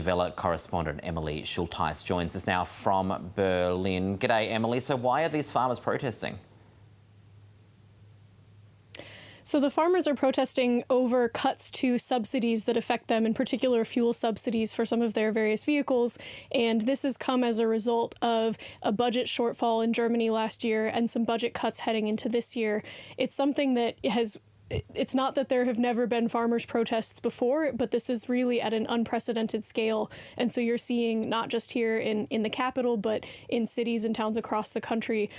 Welle correspondent Emily Schultheis joins us now from Berlin. G'day, Emily. So why are these farmers protesting? So the farmers are protesting over cuts to subsidies that affect them, in particular fuel subsidies for some of their various vehicles. And this has come as a result of a budget shortfall in Germany last year and some budget cuts heading into this year. It's something that it's not that there have never been farmers' protests before, but this is really at an unprecedented scale. And so you're seeing not just here in the capital, but in cities and towns across the country,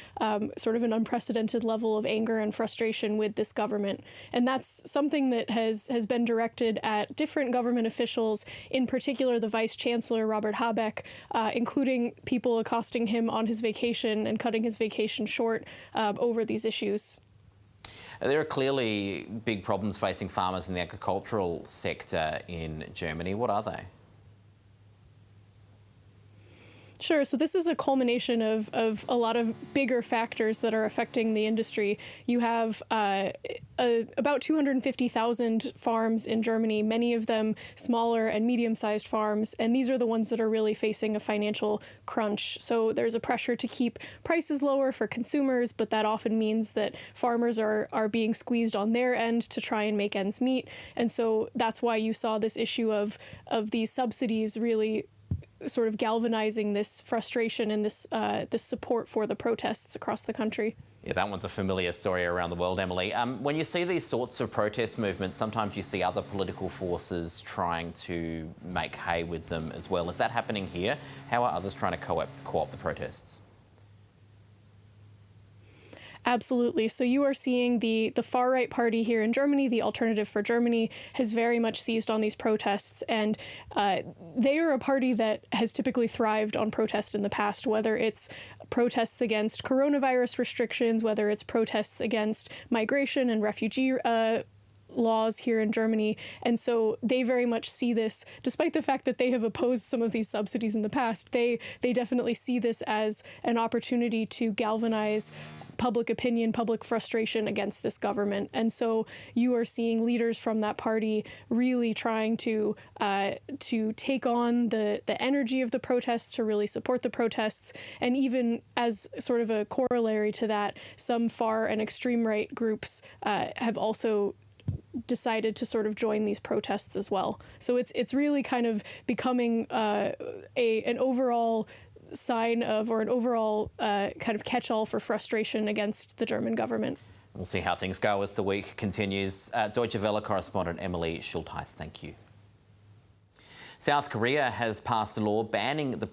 sort of an unprecedented level of anger and frustration with this government. And that's something that has been directed at different government officials, in particular the Vice Chancellor, Robert Habeck, including people accosting him on his vacation and cutting his vacation short over these issues. There are clearly big problems facing farmers in the agricultural sector in Germany. What are they? Sure. So this is a culmination of a lot of bigger factors that are affecting the industry. You have about 250,000 farms in Germany, many of them smaller and medium-sized farms, and these are the ones that are really facing a financial crunch. So there's a pressure to keep prices lower for consumers, but that often means that farmers are being squeezed on their end to try and make ends meet. And so that's why you saw this issue of these subsidies really sort of galvanizing this frustration and this support for the protests across the country. Yeah, that one's a familiar story around the world, Emily. When you see these sorts of protest movements, sometimes you see other political forces trying to make hay with them as well. Is that happening here? How are others trying to co-opt the protests? Absolutely. So you are seeing the far-right party here in Germany, the Alternative for Germany, has very much seized on these protests. And they are a party that has typically thrived on protest in the past, whether it's protests against coronavirus restrictions, whether it's protests against migration and refugee laws here in Germany. And so they very much see this, despite the fact that they have opposed some of these subsidies in the past, they definitely see this as an opportunity to galvanize public opinion, public frustration against this government. And so you are seeing leaders from that party really trying to take on the energy of the protests, to really support the protests. And even as sort of a corollary to that, some far and extreme right groups have also decided to sort of join these protests as well. So it's really kind of becoming an overall sign of, or an overall kind of catch-all for frustration against the German government. We'll see how things go as the week continues. Deutsche Welle correspondent Emily Schultheis, thank you. South Korea has passed a law banning the